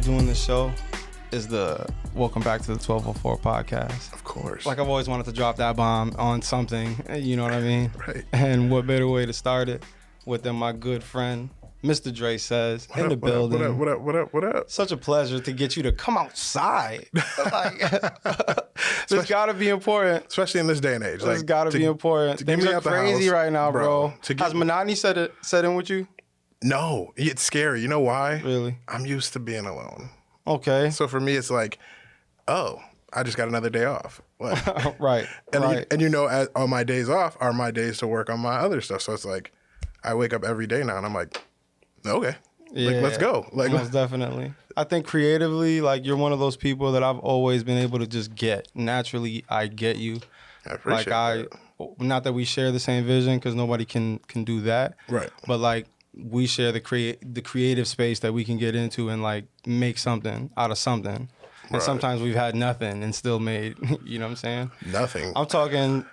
doing this show is the welcome back to the 1204 podcast. Of course. Like I've always wanted to drop that bomb on something, you know what I mean? Right. And what better way to start it than my good friend, Mr. Dre says, in the building. What up? Such a pleasure to get you to come outside. Like, this gotta be important. Especially in this day and age. This gotta be important. Things are crazy right now, bro. Has monotony set in with you? No, it's scary. You know why? Really? I'm used to being alone. Okay. So for me, it's like, oh, I just got another day off. Like, right. And you know, on my days off are my days to work on my other stuff. So it's like, I wake up every day now and I'm like, okay, yeah, like, let's go. Like, most definitely. I think creatively, like you're one of those people that I've always been able to just get. Naturally, I get you. I appreciate that. Not that we share the same vision because nobody can do that. Right. But like, we share the creative space that we can get into and like make something out of something. And right. Sometimes we've had nothing and still made, you know what I'm saying? Nothing. I'm talking,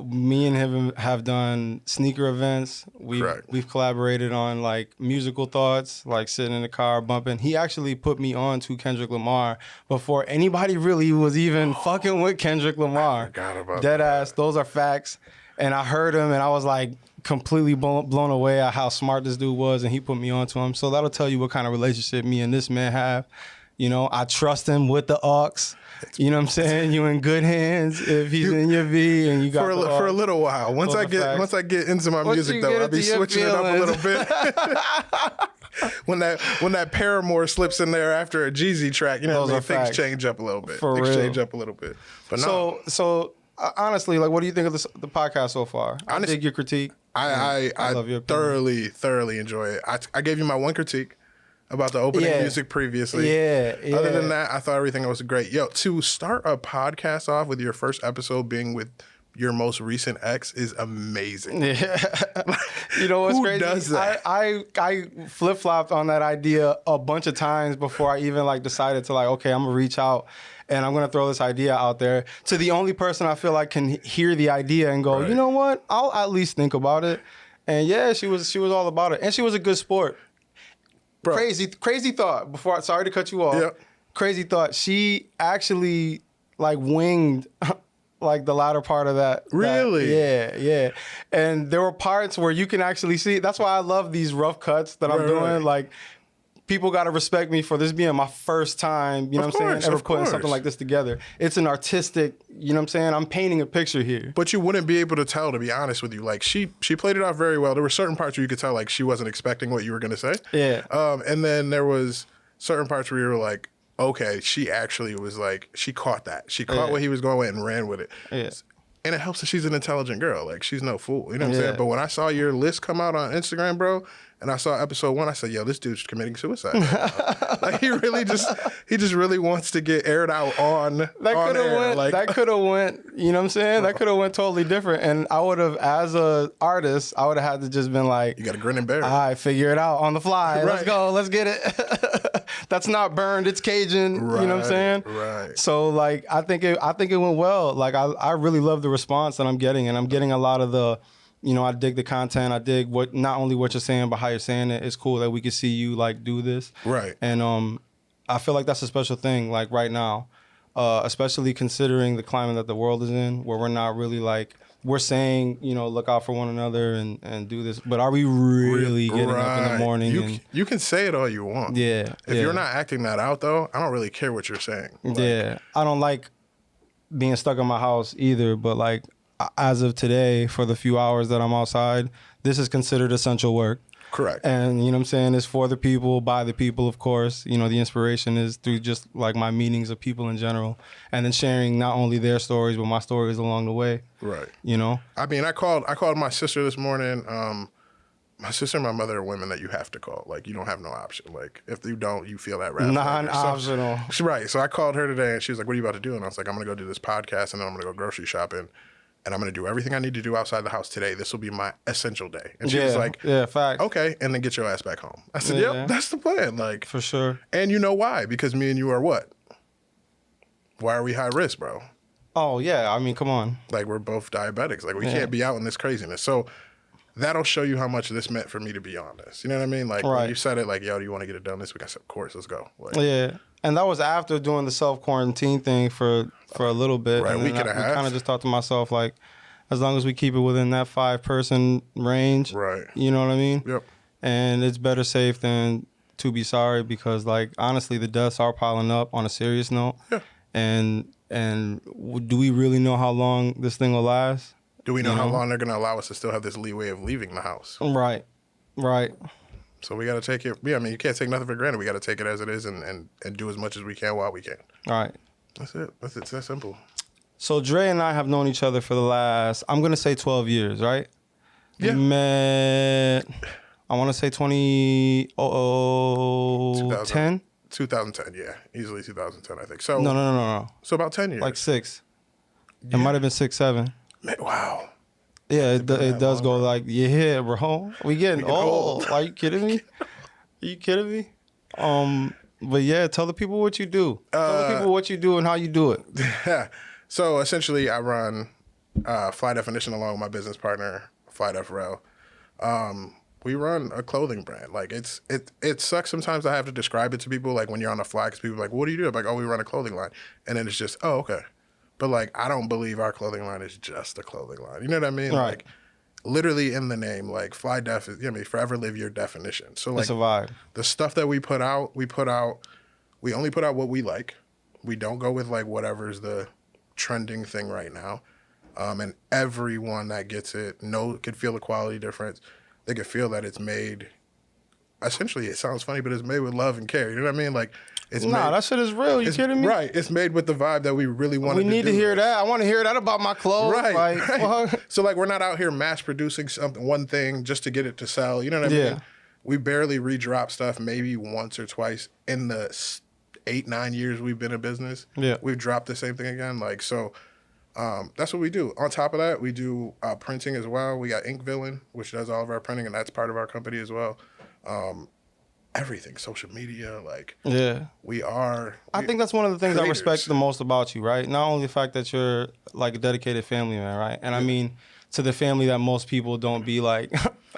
me and him have done sneaker events. We've collaborated on like musical thoughts, like sitting in the car bumping. He actually put me on to Kendrick Lamar before anybody really was even fucking with Kendrick Lamar. I forgot about Dead that. ass, those are facts. And I heard him and I was like, completely blown away at how smart this dude was, and he put me onto him. So that'll tell you what kind of relationship me and this man have. You know, I trust him with the aux. You know what I'm saying? You in good hands if he's in your V and you got for a little while. Once I get into my music though, I'll be switching it up a little bit. when that Paramore slips in there after a Jeezy track, you know, things change up a little bit. But no. So honestly, like, what do you think of the podcast so far? I dig your critique. I love your opinion. thoroughly enjoy it. I gave you my one critique about the opening music previously. Yeah. Other than that, I thought everything was great. Yo, to start a podcast off with your first episode being with your most recent ex is amazing. Yeah. You know what's crazy? Who does that? I flip-flopped on that idea a bunch of times before I even like decided to like, okay, I'm gonna reach out and I'm gonna throw this idea out there to the only person I feel like can hear the idea and go, right. You know what? I'll at least think about it. And yeah, she was all about it. And she was a good sport. Bro. Crazy thought. Sorry to cut you off. Yep. Crazy thought. She actually like winged like the latter part of that. Really? Yeah. And there were parts where you can actually see. That's why I love these rough cuts that I'm doing. Right. Like, people got to respect me for this being my first time, you know what I'm saying, ever putting something like this together. It's an artistic, you know what I'm saying? I'm painting a picture here. But you wouldn't be able to tell, to be honest with you. Like, she played it off very well. There were certain parts where you could tell, like, she wasn't expecting what you were going to say. Yeah. And then there was certain parts where you were like, okay, she actually was like, she caught that. She caught what he was going with and ran with it. Yeah. And it helps that she's an intelligent girl. Like, she's no fool. You know what I'm saying? But when I saw your list come out on Instagram, bro, and I saw episode 1, I said, yo, this dude's committing suicide. Like, he just really wants to get aired out on air. That could have went, you know what I'm saying? That could have went totally different. And I would have, as an artist, I would have had to just been like, you got to grin and bear it. All right, figure it out on the fly. Right. Let's go. Let's get it. That's not burned. It's Cajun. Right, you know what I'm saying? Right. So like, I think it went well. Like I really love the response that I'm getting, and I'm getting a lot of the, you know, I dig the content. I dig not only what you're saying, but how you're saying it. It's cool that we can see you like do this. Right. And I feel like that's a special thing. Like right now, especially considering the climate that the world is in, where we're not really like, we're saying, you know, look out for one another and do this. But are we really getting up in the morning? You can say it all you want. Yeah. If you're not acting that out, though, I don't really care what you're saying. Like, yeah. I don't like being stuck in my house either. But like, as of today, for the few hours that I'm outside, this is considered essential work. Correct. And, you know what I'm saying, it's for the people, by the people, of course. You know, the inspiration is through just like my meetings of people in general. And then sharing not only their stories, but my stories along the way. Right. You know? I mean, I called my sister this morning. My sister and my mother are women that you have to call. Like, you don't have no option. Like, if you don't, you feel that wrath. Non-optional. Right. So I called her today, and she was like, what are you about to do? And I was like, I'm going to go do this podcast, and then I'm going to go grocery shopping. And I'm going to do everything I need to do outside the house today. This will be my essential day. And she was like, fact. Okay, and then get your ass back home. I said, yep, that's the plan. Like, for sure. And you know why? Because me and you are what? Why are we high risk, bro? Oh, yeah. I mean, come on. Like, we're both diabetics. Like, we can't be out in this craziness. So that'll show you how much this meant for me to be on this. You know what I mean? Like when you said it, like, yo, do you want to get it done this week? I said, of course, let's go. Like, yeah. And that was after doing the self-quarantine thing for a little bit. Right, and a week and a half. I kind of just thought to myself, like, as long as we keep it within that 5-person range, right? You know what I mean? Yep. And it's better safe than to be sorry, because, like, honestly, the deaths are piling up on a serious note. Yeah. And do we really know how long this thing will last? Do we know how long they're going to allow us to still have this leeway of leaving the house? Right. So we got to take it. Yeah, I mean, you can't take nothing for granted. We got to take it as it is and do as much as we can while we can. All right. That's it. It's that simple. So Dre and I have known each other for the last, I'm going to say 12 years, right? Yeah. We met, I want to say 2010? 2010, yeah. Easily 2010, I think. So No. So about 10 years. Like 6. It might have been 6, 7. Man, wow. Yeah, it does go like, yeah, bro. We getting old. Are you kidding me? Are you kidding me? But yeah, tell the people what you do. Tell the people what you do and how you do it. So essentially, I run Fly Definition along with my business partner, Fly FRL. We run a clothing brand. Like it sucks sometimes I have to describe it to people. Like when you're on the fly, because people are like, "What do you do?" I'm like, "Oh, we run a clothing line," and then it's just, "Oh, okay." But like, I don't believe our clothing line is just a clothing line. You know what I mean? Right. Like, literally in the name, like Fly Def is, forever live your definition. So like, it's a vibe. The stuff that we only put out what we like. We don't go with like whatever's the trending thing right now. And everyone that gets it could feel the quality difference. They could feel that it's made. Essentially, it sounds funny, but it's made with love and care. You know what I mean? Like, that shit is real. You kidding me? Right. It's made with the vibe that we really want to do. We need to hear that. I want to hear that about my clothes. Right. Like, right. So, like, we're not out here mass producing one thing just to get it to sell. You know what I mean? We barely redrop stuff maybe once or twice in the 8-9 years we've been in business. Yeah. We've dropped the same thing again. Like, so that's what we do. On top of that, we do printing as well. We got Ink Villain, which does all of our printing, and that's part of our company as well. Everything, social media, like, I think that's one of the things creators. I respect the most about you, right? Not only the fact that you're like a dedicated family man, right? And I mean, to the family that most people don't be like,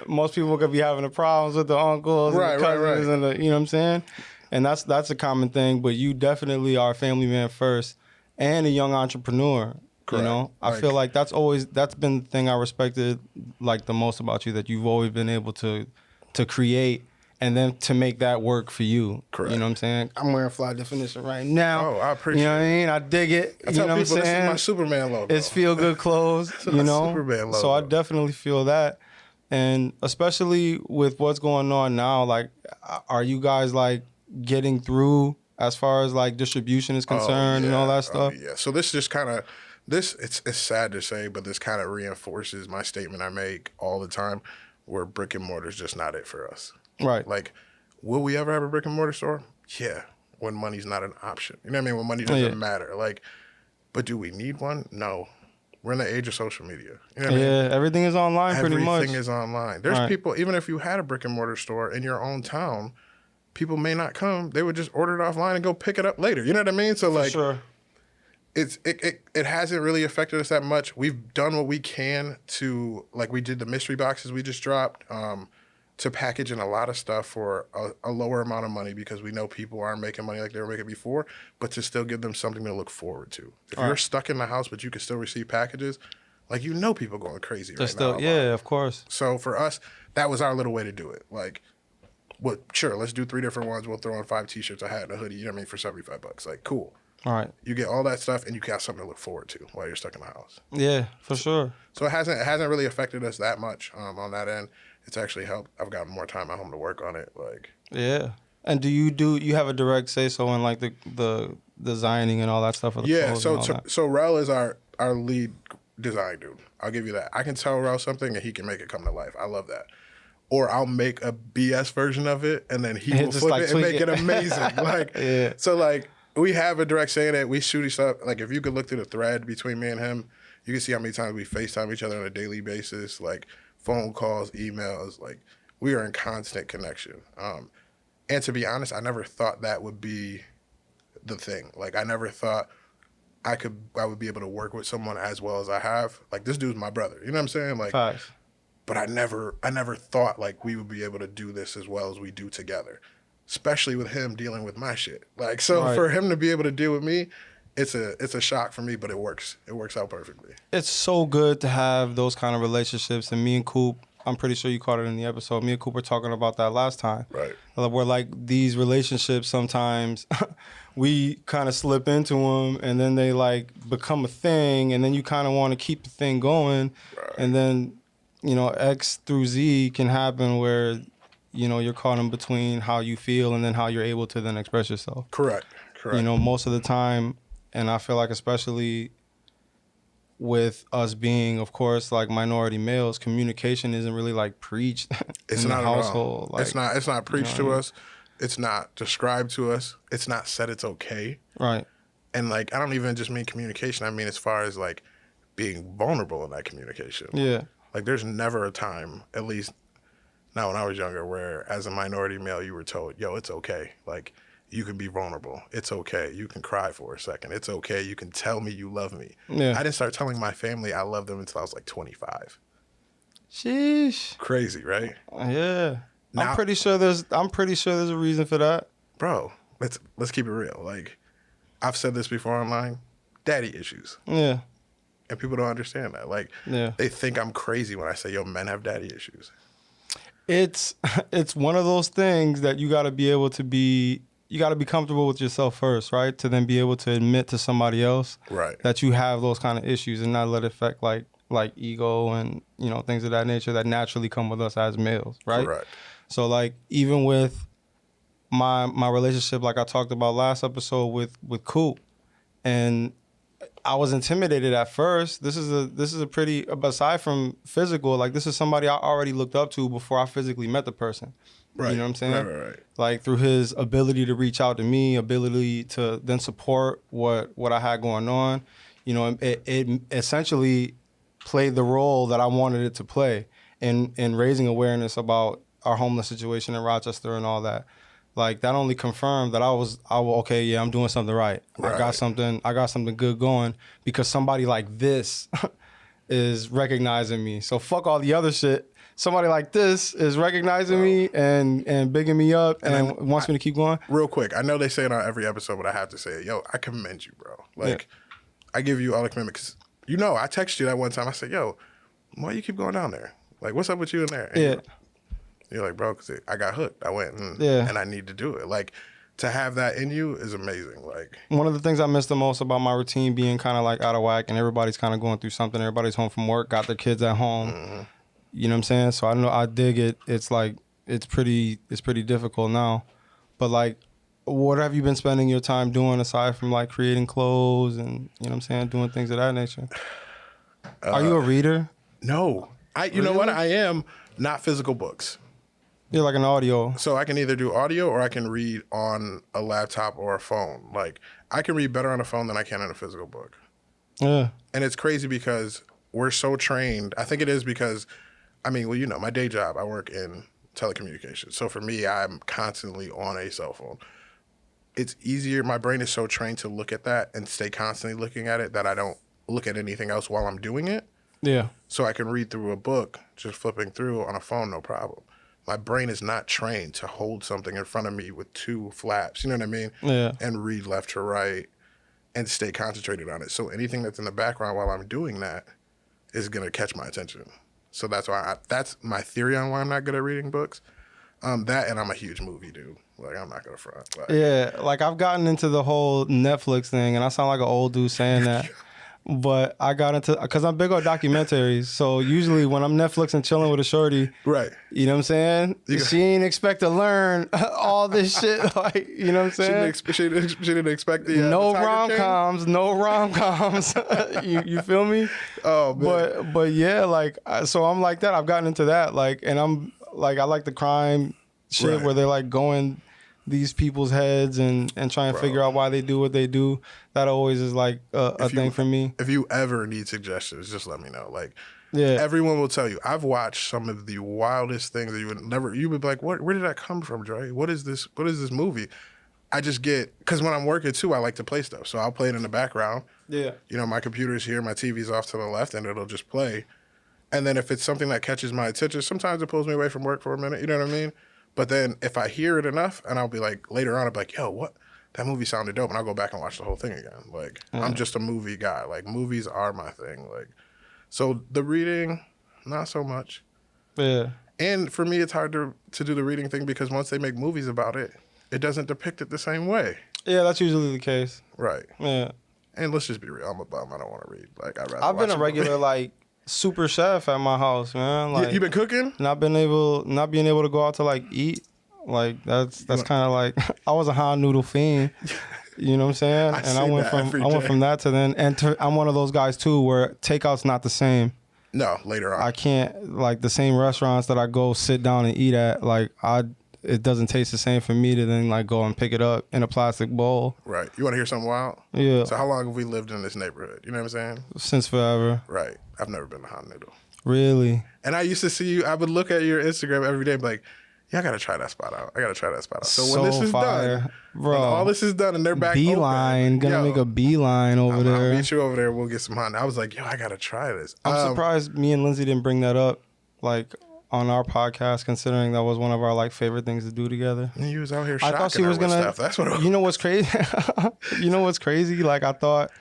most people could be having the problems with the uncles and the cousins and the, you know what I'm saying? And that's a common thing, but you definitely are a family man first and a young entrepreneur. Correct. You know, I feel like that's been the thing I respected like the most about you, that you've always been able to create and then to make that work for you. Correct. You know what I'm saying? I'm wearing Fly Definition right now. Oh, I appreciate it. You know what I mean? I dig it. I tell people this is my Superman logo. It's feel good clothes, you know? Superman logo. So I definitely feel that. And especially with what's going on now, like, are you guys like getting through as far as like distribution is concerned and all that stuff? Yeah. So this just kind of, it's sad to say, but this kind of reinforces my statement I make all the time, where brick and mortar is just not it for us. Right. Like, will we ever have a brick and mortar store? Yeah, when money's not an option. You know what I mean? When money doesn't matter. Like, but do we need one? No. We're in the age of social media. You know what I mean? Everything is online pretty much. Everything is online. There's people, even if you had a brick and mortar store in your own town, people may not come. They would just order it offline and go pick it up later. You know what I mean? So like, sure. It hasn't really affected us that much. We've done what we can to, like, we did the mystery boxes we just dropped, to package in a lot of stuff for a lower amount of money, because we know people aren't making money like they were making before, but to still give them something to look forward to. If you're stuck in the house but you can still receive packages, like, people going crazy right now. Yeah, of course. So for us, that was our little way to do it. Like, sure, let's do 3 different ones. We'll throw in 5 T-shirts, a hat, and a hoodie, you know what I mean, for $75. Like, cool. All right. You get all that stuff, and you got something to look forward to while you're stuck in the house. Yeah, for sure. So it hasn't really affected us that much on that end. It's actually helped. I've got more time at home to work on it. Like, yeah. And do you have a direct say so in like the designing and all that stuff? So Rel is our lead design dude. I'll give you that. I can tell Rel something and he can make it come to life. I love that. Or I'll make a BS version of it and then he will flip it and make it amazing. Like, so like, we have a direct say in it. We shoot each other. Like, if you could look through the thread between me and him, you can see how many times we FaceTime each other on a daily basis, like phone calls, emails. Like, we are in constant connection. And to be honest, I never thought that would be the thing. Like, I never thought I would be able to work with someone as well as I have. Like, this dude's my brother. You know what I'm saying? Like, Facts. but I never thought like we would be able to do this as well as we do together, especially with him dealing with my shit. Like, so for him to be able to deal with me, it's a shock for me, but it works. It works out perfectly. It's so good to have those kind of relationships. And me and Coop, I'm pretty sure you caught it in the episode. Me and Coop were talking about that last time. Right. Where like these relationships sometimes we kind of slip into them and then they like become a thing and then you kind of want to keep the thing going. Right. And then, you know, X through Z can happen where, you know, you're caught in between how you feel and then how you're able to then express yourself. Correct. You know, most of the time, and I feel like especially with us being, of course, like minority males, communication isn't really like preached it's in not the household. Like, it's not preached to us. It's not described to us. It's not said it's okay. Right. And like, I don't even just mean communication. I mean as far as like being vulnerable in that communication. Yeah. Like there's never a time, at least not when I was younger, where as a minority male you were told, yo, it's okay. Like, you can be vulnerable. It's okay. You can cry for a second. It's okay. You can tell me you love me. Yeah. I didn't start telling my family I love them until I was like 25. Sheesh. Crazy, right? Yeah. Now, I'm pretty sure there's a reason for that. Bro, let's keep it real. Like, I've said this before online, daddy issues. Yeah. And people don't understand that. Like, they think I'm crazy when I say, yo, men have daddy issues. It's one of those things that you got to be able to be. You got to be comfortable with yourself first, right? To then be able to admit to somebody else that you have those kind of issues and not let it affect like ego and, you know, things of that nature that naturally come with us as males, right? Correct. So like even with my relationship, like I talked about last episode with Coop, and I was intimidated at first. This is a pretty, aside from physical, like this is somebody I already looked up to before I physically met the person. Right. You know what I'm saying? Right. Like through his ability to reach out to me, ability to then support what I had going on. You know, it essentially played the role that I wanted it to play in raising awareness about our homeless situation in Rochester and all that. Like that only confirmed that I was okay, yeah, I'm doing something right. I got something good going because somebody like this is recognizing me. So fuck all the other shit. Somebody like this is recognizing me and bigging me up and wants me to keep going. Real quick, I know they say it on every episode, but I have to say it. Yo, I commend you, bro. Like, I give you all the commitment because, you know, I texted you that one time. I said, yo, why you keep going down there? Like, what's up with you in there? And you're like, bro, because I got hooked. I went and I need to do it. Like, to have that in you is amazing. Like, one of the things I miss the most about my routine being kind of like out of whack and everybody's kind of going through something. Everybody's home from work, got their kids at home. Mm-hmm. You know what I'm saying? So I know I dig it. It's like it's pretty difficult now. But like, what have you been spending your time doing aside from like creating clothes and, you know what I'm saying, doing things of that nature? Are you a reader? No. You know what? I am not physical books. You're like an audio. So I can either do audio or I can read on a laptop or a phone. Like, I can read better on a phone than I can in a physical book. Yeah. And it's crazy because we're so trained. I think it is because, I mean, well, you know, my day job, I work in telecommunications. So for me, I'm constantly on a cell phone. It's easier. My brain is so trained to look at that and stay constantly looking at it that I don't look at anything else while I'm doing it. Yeah. So I can read through a book, just flipping through on a phone, no problem. My brain is not trained to hold something in front of me with two flaps, you know what I mean? Yeah. And read left to right and stay concentrated on it. So anything that's in the background while I'm doing that is going to catch my attention. So that's why that's my theory on why I'm not good at reading books. That and I'm a huge movie dude. Like, I'm not going to front. Like, yeah, like I've gotten into the whole Netflix thing, and I sound like an old dude saying that. But I got into, because I'm big on documentaries. So usually when I'm Netflix and chilling with a shorty, right? You know what I'm saying? She ain't expect to learn all this shit. Like, you know what I'm saying? She didn't expect the no rom-coms, no rom-coms. you feel me? Oh, man. But yeah, like, so I'm like that. I've gotten into that. Like, and I'm like, I like the crime shit where they're like going these people's heads and try and figure out why they do what they do. That always is like a thing for me. If you ever need suggestions, just let me know. Like, everyone will tell you. I've watched some of the wildest things that you would be like, where did that come from, Dre? What is this movie? I just get, because when I'm working too, I like to play stuff. So I'll play it in the background. Yeah. You know, my computer's here, my TV's off to the left, and it'll just play. And then if it's something that catches my attention, sometimes it pulls me away from work for a minute. You know what I mean? But then if I hear it enough, and I'll be like, later on, I'll be like, yo, what? That movie sounded dope. And I'll go back and watch the whole thing again. Like, I'm just a movie guy. Like, movies are my thing. Like, so the reading, not so much. Yeah. And for me, it's hard to do the reading thing because once they make movies about it, it doesn't depict it the same way. Yeah, that's usually the case. Right. Yeah. And let's just be real. I'm a bum. I don't want to read. Like, I'd rather I've been a regular, like, super chef at my house, man. Like, you been cooking? Not being able to go out to, like, eat. Like, that's kind of like, I was a hot noodle fiend. You know what I'm saying? I went from that to then, I'm one of those guys too where takeout's not the same. No, later on. I can't, like, the same restaurants that I go sit down and eat at, like, it doesn't taste the same for me to then, like, go and pick it up in a plastic bowl. Right. You want to hear something wild? Yeah. So how long have we lived in this neighborhood? You know what I'm saying? Since forever. Right. I've never been to hot noodle. Really? And I used to see you, I would look at your Instagram every day and be like, yeah, I got to try that spot out. So when this is done, bro, when all this is done and they're back beeline, open, make a beeline over there. I'll meet you over there. We'll get some hot. I was like, yo, I got to try this. I'm surprised me and Lindsay didn't bring that up, like, on our podcast, considering that was one of our, like, favorite things to do together. And you was out here shocking I thought she was gonna. Stuff. That's what it was. You know what's crazy? You know what's crazy? Like, I thought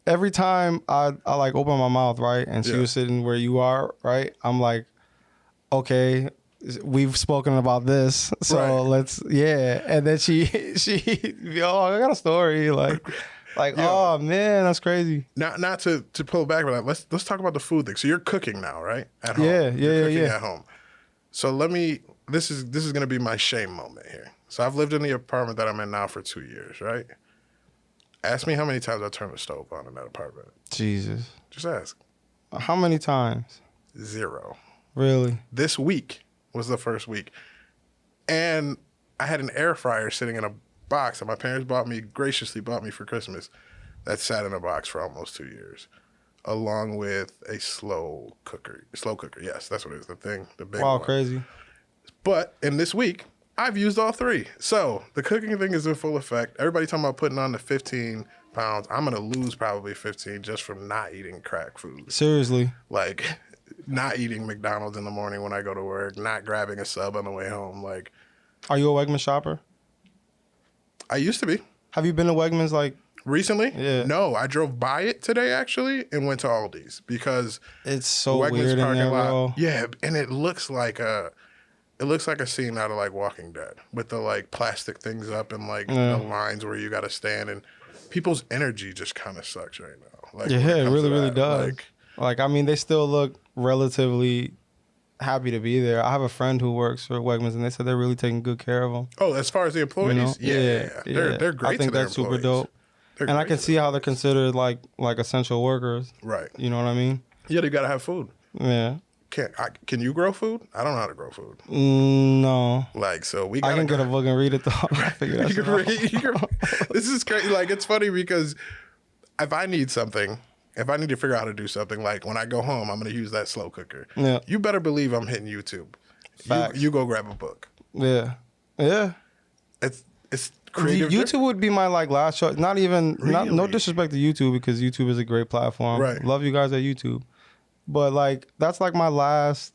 every time I like open my mouth, right, and she was sitting where you are, right, I'm like, okay, we've spoken about this, so let's, and then she oh, I got a story, like oh man, that's crazy. Not to pull back with that. Let's talk about the food thing. So you're cooking now, right? At home. Yeah. At home. So this is gonna be my shame moment here. So I've lived in the apartment that I'm in now for 2 years, right? Ask me how many times I turned the stove on in that apartment. Jesus. Just ask. How many times? 0. Really? This week was the first week. And I had an air fryer sitting in a box that my parents graciously bought me for Christmas that sat in a box for almost 2 years, along with a slow cooker. Yes, that's what it is, the big one. Wow, crazy. But in this week, I've used all 3. So the cooking thing is in full effect. Everybody talking about putting on the 15 pounds. I'm going to lose probably 15 just from not eating crack food. Seriously. Like, not eating McDonald's in the morning when I go to work, not grabbing a sub on the way home. Like, are you a Wegmans shopper? I used to be. Have you been to Wegmans, like, recently? Yeah. No, I drove by it today actually and went to Aldi's because it's so Wegmans weird in there, bro. Yeah, and it looks like a scene out of, like, Walking Dead with the, like, plastic things up and, like, the lines where you got to stand, and people's energy just kind of sucks right now. Like, yeah, it really does. Like, I mean, they still look relatively happy to be there. I have a friend who works for Wegmans, and they said they're really taking good care of them. Oh, as far as the employees? You know? Yeah. They're great. I think that's super dope. And I can see how they're considered like essential workers. Right. You know what I mean? Yeah, they gotta have food. Yeah. Can you grow food? I don't know how to grow food. No. Like, so I can get a book and read it though. I figure that shit out. This is crazy. Like, it's funny because if I need to figure out how to do something, like when I go home, I'm going to use that slow cooker. Yeah. You better believe I'm hitting YouTube. You go grab a book. Yeah. Yeah. It's creative. YouTube would be my, like, last choice. Not even, Really? no disrespect to YouTube, because YouTube is a great platform. Right. Love you guys at YouTube. But, like, that's like my last,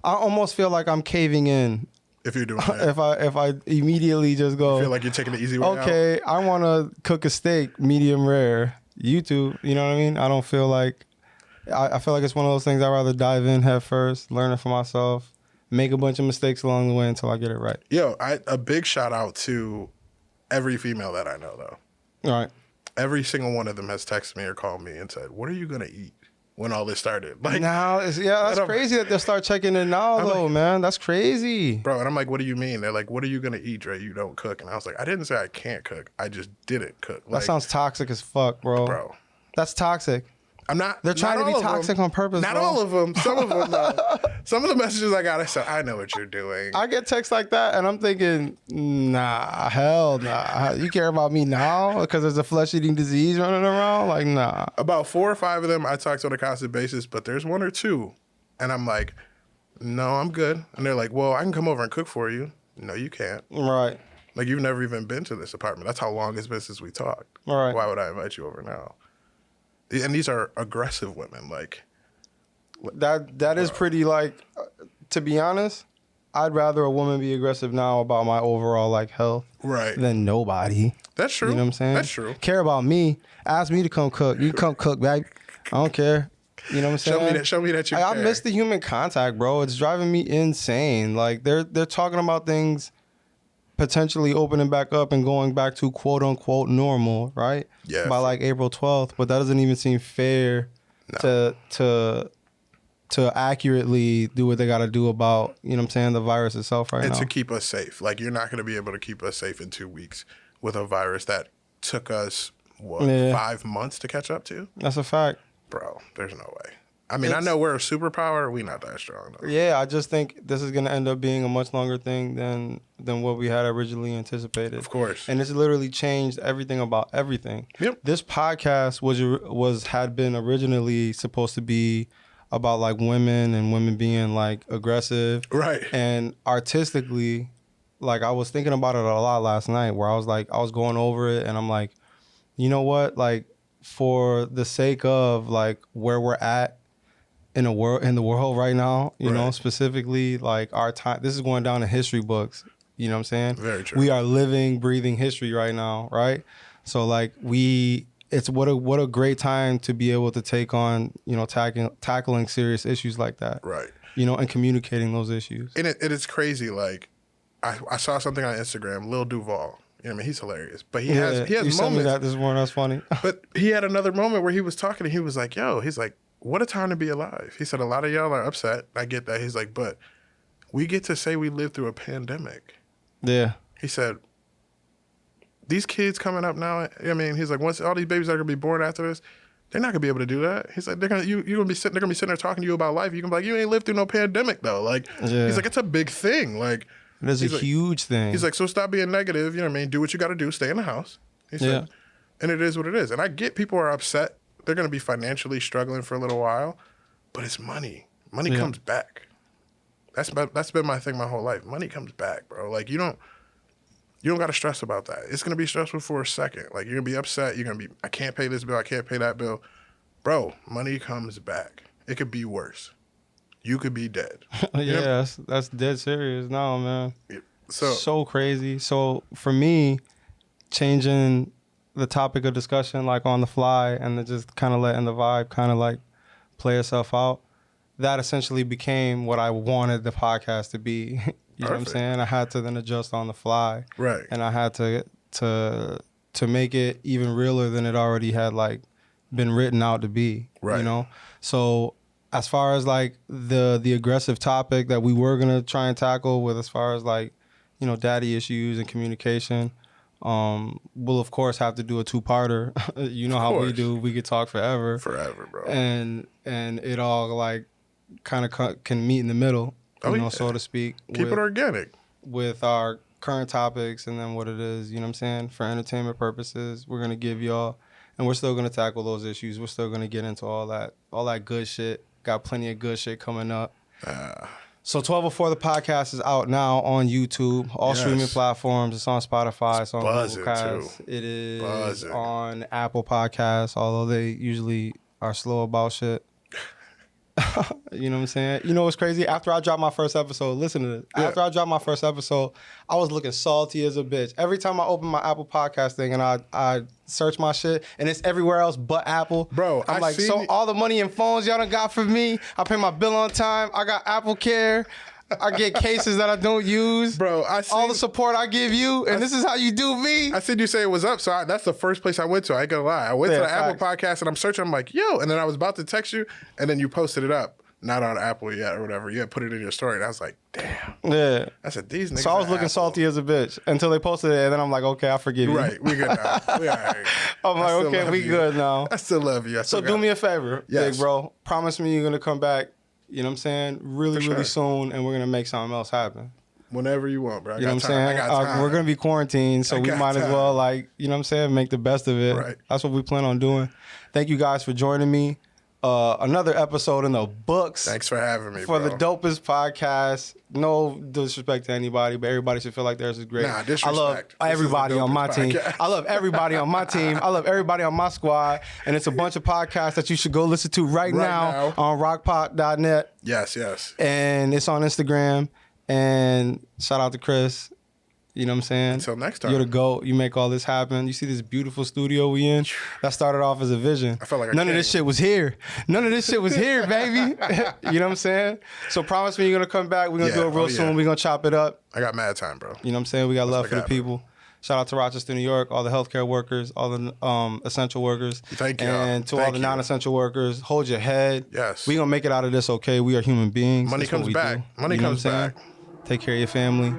I almost feel like I'm caving in. If you're doing that. if I immediately just go. You feel like you're taking the easy way out? Okay, I want to cook a steak medium rare. YouTube, you know what I mean? I don't feel like, I feel like it's one of those things I'd rather dive in head first, learn it for myself, make a bunch of mistakes along the way until I get it right. Yo, a big shout out to every female that I know, though. All right. Every single one of them has texted me or called me and said, what are you going to eat when all this started? Like, now, that's crazy that they'll start checking in now, though, man. That's crazy. Bro, and I'm like, what do you mean? They're like, what are you going to eat, Dre? You don't cook. And I was like, I didn't say I can't cook. I just didn't cook. Like, that sounds toxic as fuck, bro. Bro. That's toxic. I'm not. They're trying to be toxic on purpose. Not bro. all of them. Some of them, though. Some of the messages I got, I said, I know what you're doing. I get texts like that, and I'm thinking, nah, hell nah. You care about me now because there's a flesh-eating disease running around? Like, nah. About 4 or 5 of them I talk to on a constant basis, but there's 1 or 2, and I'm like, no, I'm good. And they're like, well, I can come over and cook for you. No, you can't. Right. Like, you've never even been to this apartment. That's how long it's been since we talked. Right. Why would I invite you over now? And these are aggressive women. Like, That is pretty like, to be honest, I'd rather a woman be aggressive now about my overall like health than nobody. That's true. You know what I'm saying? That's true. Care about me. Ask me to come cook. You come cook, babe. I don't care. You know what I'm saying? Show me that you care. I miss the human contact, bro. It's driving me insane. Like they're talking about things potentially opening back up and going back to quote unquote normal, right? Yeah. By like April 12th, but that doesn't even seem fair to accurately do what they got to do about, you know what I'm saying, the virus itself right now. And to keep us safe. Like, you're not going to be able to keep us safe in 2 weeks with a virus that took us, 5 months to catch up to? That's a fact. Bro, there's no way. I mean, I know we're a superpower. We not that strong, though. Yeah, I just think this is going to end up being a much longer thing than what we had originally anticipated. Of course. And it's literally changed everything about everything. Yep. This podcast had been originally supposed to be about like women and women being like aggressive. Right. And artistically, like I was thinking about it a lot last night where I was going over it and I'm like, you know what? Like for the sake of like where we're at in the world right now, you know, specifically like our time, this is going down in history books. You know what I'm saying? Very true. We are living, breathing history right now, right? So like it's what a great time to be able to take on, you know, tackling serious issues like that. Right. You know, and communicating those issues. And it is crazy. Like, I saw something on Instagram, Lil Duval. You know what I mean? He's hilarious. But he has moments. You sent me that this morning. That's funny. But he had another moment where he was talking and he was like, he's like, what a time to be alive. He said, a lot of y'all are upset. I get that. He's like, but we get to say we lived through a pandemic. Yeah. He said, these kids coming up now, I mean, he's like, once all these babies are gonna be born after this, they're not gonna be able to do that. He's like, they're gonna be sitting there talking to you about life. You can be like, you ain't lived through no pandemic though. Like, he's like, it's a big thing. Like, it is a huge thing. He's like, so stop being negative. You know what I mean? Do what you got to do. Stay in the house. He said, and it is what it is. And I get people are upset. They're gonna be financially struggling for a little while, but it's money. Money comes back. That's been my thing my whole life. Money comes back, bro. Like you don't got to stress about that. It's going to be stressful for a second. Like, you're going to be upset. You're going to be, I can't pay this bill. I can't pay that bill. Bro, money comes back. It could be worse. You could be dead. Yeah, that's dead serious now, man. So crazy. So, for me, changing the topic of discussion, like, on the fly and then just kind of letting the vibe kind of, like, play itself out, that essentially became what I wanted the podcast to be. You know what I'm saying? I had to then adjust on the fly. Right. And I had to make it even realer than it already had like been written out to be. Right. You know? So as far as like the aggressive topic that we were gonna try and tackle with as far as like, you know, daddy issues and communication, we'll of course have to do a 2-parter. You know how we do. We could talk forever. Forever, bro. And it all like kind of can meet in the middle. You know, so to speak. Keep it organic. With our current topics and then what it is, you know what I'm saying? For entertainment purposes, we're going to give y'all, and we're still going to tackle those issues. We're still going to get into all that good shit. Got plenty of good shit coming up. So 1204 the podcast is out now on YouTube, all streaming platforms. It's on Spotify. It's on Google Cast. It is on Apple Podcasts, although they usually are slow about shit. You know what I'm saying? You know what's crazy? After I dropped my first episode, listen to this. After I dropped my first episode, I was looking salty as a bitch. Every time I open my Apple Podcast thing and I search my shit and it's everywhere else but Apple. Bro, I'm like, so all the money and phones y'all done got for me, I pay my bill on time, I got Apple Care, I get cases that I don't use. Bro, all the support I give you, and this is how you do me. I seen you say it was up, so that's the first place I went to. I ain't gonna lie. I went to the Apple Podcast, and I'm searching. I'm like, yo. And then I was about to text you, and then you posted it up. Not on Apple yet or whatever. You had put it in your story, and I was like, damn. Yeah. I said, these niggas. So I was looking salty as a bitch until they posted it, and then I'm like, okay, I forgive you. Right, we good now. We all right. I'm like, okay, we good now. I still love you. So do me a favor, big bro. Promise me you're gonna come back. You know what I'm saying? Really soon, and we're gonna make something else happen. Whenever you want, bro. You know what I'm saying? I got time. We're gonna be quarantined, so we might as well, like, you know what I'm saying, make the best of it. Right. That's what we plan on doing. Thank you guys for joining me. another episode in the books. Thanks for having me, for bro. the dopest podcast. No disrespect to anybody, but everybody should feel like theirs is great. Nah, disrespect. I love everybody on my team. I love everybody on my team. I love everybody on my squad. And it's a bunch of podcasts that you should go listen to right now on rockpop.net. Yes. And it's on Instagram. And shout out to Chris. You know what I'm saying? Until next time. You're the GOAT. You make all this happen. You see this beautiful studio we in? That started off as a vision. I felt like None of this shit was here. None of this shit was here, baby. You know what I'm saying? So promise me you're going to come back. We're going to do it real soon. We're going to chop it up. I got mad time, bro. You know what I'm saying? We got love for the people. Shout out to Rochester, New York, all the healthcare workers, all the essential workers. Thank you. And to all the non-essential workers, hold your head. Yes. We're going to make it out of this okay. We are human beings. Money comes back. Money comes back. Take care of your family.